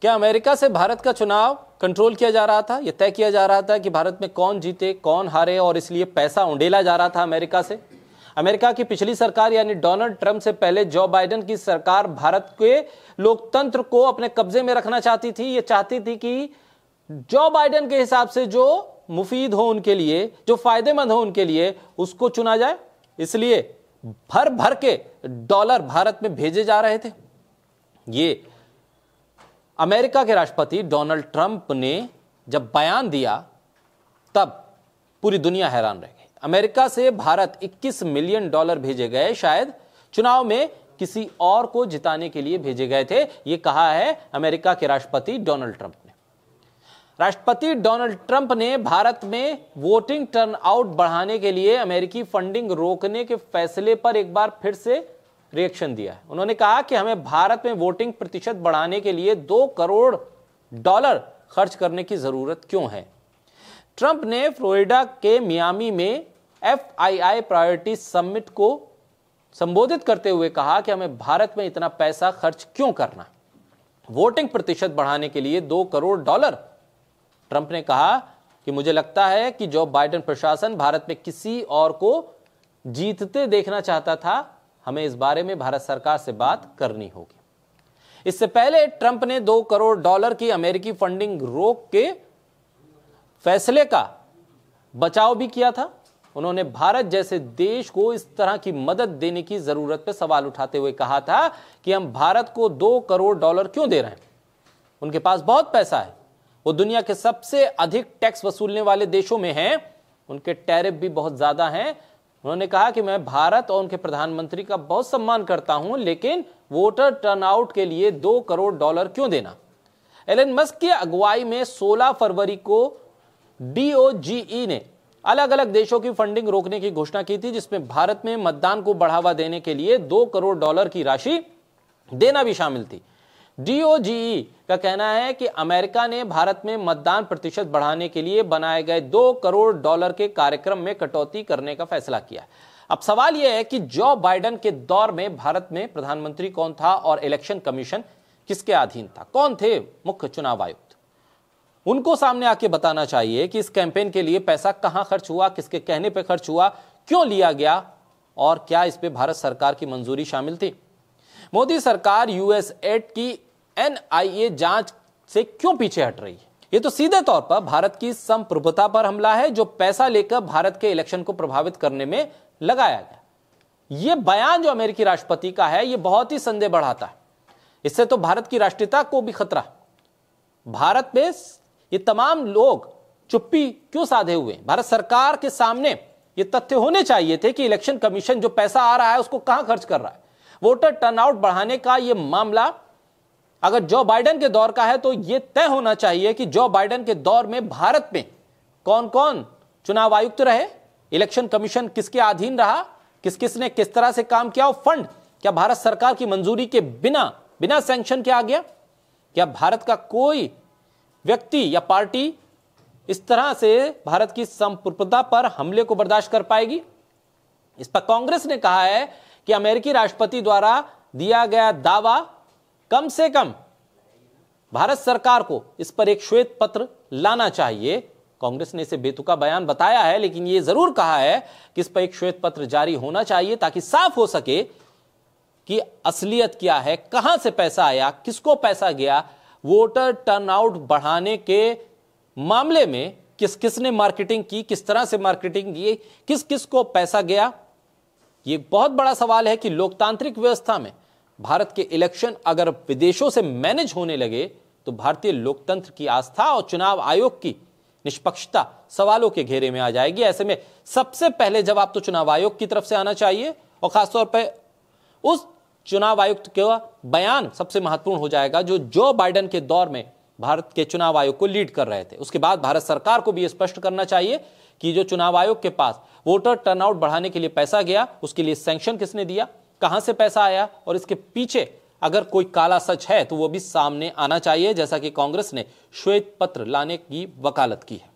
क्या अमेरिका से भारत का चुनाव कंट्रोल किया जा रहा था? यह तय किया जा रहा था कि भारत में कौन जीते कौन हारे, और इसलिए पैसा उंडेला जा रहा था अमेरिका से। अमेरिका की पिछली सरकार यानी डोनाल्ड ट्रंप से पहले जो बाइडेन की सरकार भारत के लोकतंत्र को अपने कब्जे में रखना चाहती थी। ये चाहती थी कि जो बाइडेन के हिसाब से जो मुफीद हो उनके लिए, जो फायदेमंद हो उनके लिए, उसको चुना जाए। इसलिए भर भर के डॉलर भारत में भेजे जा रहे थे। ये अमेरिका के राष्ट्रपति डोनाल्ड ट्रंप ने जब बयान दिया तब पूरी दुनिया हैरान रह गई। अमेरिका से भारत 21 मिलियन डॉलर भेजे गए, शायद चुनाव में किसी और को जिताने के लिए भेजे गए थे। यह कहा है अमेरिका के राष्ट्रपति डोनाल्ड ट्रंप ने। राष्ट्रपति डोनाल्ड ट्रंप ने भारत में वोटिंग टर्नआउट बढ़ाने के लिए अमेरिकी फंडिंग रोकने के फैसले पर एक बार फिर से रिएक्शन दिया है। उन्होंने कहा कि हमें भारत में वोटिंग प्रतिशत बढ़ाने के लिए 2 करोड़ डॉलर खर्च करने की जरूरत क्यों है। ट्रंप ने फ्लोरिडा के मियामी में FII प्रायोरिटी समिट को संबोधित करते हुए कहा कि हमें भारत में इतना पैसा खर्च क्यों करना, वोटिंग प्रतिशत बढ़ाने के लिए 2 करोड़ डॉलर। ट्रंप ने कहा कि मुझे लगता है कि जो बाइडेन प्रशासन भारत में किसी और को जीतते देखना चाहता था, हमें इस बारे में भारत सरकार से बात करनी होगी। इससे पहले ट्रंप ने 2 करोड़ डॉलर की अमेरिकी फंडिंग रोक के फैसले का बचाव भी किया था। उन्होंने भारत जैसे देश को इस तरह की मदद देने की जरूरत पर सवाल उठाते हुए कहा था कि हम भारत को 2 करोड़ डॉलर क्यों दे रहे हैं, उनके पास बहुत पैसा है, वो दुनिया के सबसे अधिक टैक्स वसूलने वाले देशों में हैं, उनके टैरिफ भी बहुत ज्यादा हैं। उन्होंने कहा कि मैं भारत और उनके प्रधानमंत्री का बहुत सम्मान करता हूं, लेकिन वोटर टर्नआउट के लिए 2 करोड़ डॉलर क्यों देना। एलन मस्क की अगुवाई में 16 फरवरी को DOGE ने अलग अलग देशों की फंडिंग रोकने की घोषणा की थी, जिसमें भारत में मतदान को बढ़ावा देने के लिए 2 करोड़ डॉलर की राशि देना भी शामिल थी। DOGE का कहना है कि अमेरिका ने भारत में मतदान प्रतिशत बढ़ाने के लिए बनाए गए 2 करोड़ डॉलर के कार्यक्रम में कटौती करने का फैसला किया। अब सवाल यह है कि जो बाइडेन के दौर में भारत में प्रधानमंत्री कौन था और इलेक्शन कमीशन किसके अधीन था, कौन थे मुख्य चुनाव आयुक्त। उनको सामने आके बताना चाहिए कि इस कैंपेन के लिए पैसा कहां खर्च हुआ, किसके कहने पर खर्च हुआ, क्यों लिया गया, और क्या इस पे भारत सरकार की मंजूरी शामिल थी। मोदी सरकार USAID की NIA जांच से क्यों पीछे हट रही है। यह तो सीधे तौर पर भारत की संप्रभुता पर हमला है, जो पैसा लेकर भारत के इलेक्शन को प्रभावित करने में लगाया गया। यह बयान जो अमेरिकी राष्ट्रपति का है, यह बहुत ही संदेह बढ़ाता है। इससे तो भारत की राष्ट्रीयता को भी खतरा। भारत में ये तमाम लोग चुप्पी क्यों साधे हुए हैं। भारत सरकार के सामने ये तथ्य होने चाहिए थे कि इलेक्शन कमीशन जो पैसा आ रहा है उसको कहां खर्च कर रहा है। वोटर टर्नआउट बढ़ाने का यह मामला अगर जो बाइडेन के दौर का है तो यह तय होना चाहिए कि जो बाइडेन के दौर में भारत में कौन कौन चुनाव आयुक्त रहे, इलेक्शन कमीशन किसके अधीन रहा, किस किस ने किस तरह से काम किया, और फंड क्या भारत सरकार की मंजूरी के बिना सैंक्शन के आ गया। क्या भारत का कोई व्यक्ति या पार्टी इस तरह से भारत की संप्रभुता पर हमले को बर्दाश्त कर पाएगी। इस पर कांग्रेस ने कहा है कि अमेरिकी राष्ट्रपति द्वारा दिया गया दावा कम से कम भारत सरकार को इस पर एक श्वेत पत्र लाना चाहिए। कांग्रेस ने इसे बेतुका बयान बताया है, लेकिन यह जरूर कहा है कि इस पर एक श्वेत पत्र जारी होना चाहिए ताकि साफ हो सके कि असलियत क्या है, कहां से पैसा आया, किसको पैसा गया, वोटर टर्नआउट बढ़ाने के मामले में किस किस ने मार्केटिंग की, किस तरह से मार्केटिंग की, किस किस को पैसा गया। यह बहुत बड़ा सवाल है कि लोकतांत्रिक व्यवस्था में भारत के इलेक्शन अगर विदेशों से मैनेज होने लगे तो भारतीय लोकतंत्र की आस्था और चुनाव आयोग की निष्पक्षता सवालों के घेरे में आ जाएगी। ऐसे में सबसे पहले जवाब तो चुनाव आयोग की तरफ से आना चाहिए, और खासतौर पर उस चुनाव आयुक्त का बयान सबसे महत्वपूर्ण हो जाएगा जो बाइडेन के दौर में भारत के चुनाव आयोग को लीड कर रहे थे। उसके बाद भारत सरकार को भी यह स्पष्ट करना चाहिए कि जो चुनाव आयोग के पास वोटर टर्नआउट बढ़ाने के लिए पैसा गया, उसके लिए सैंक्शन किसने दिया, कहां से पैसा आया, और इसके पीछे अगर कोई काला सच है तो वो भी सामने आना चाहिए, जैसा कि कांग्रेस ने श्वेत पत्र लाने की वकालत की है।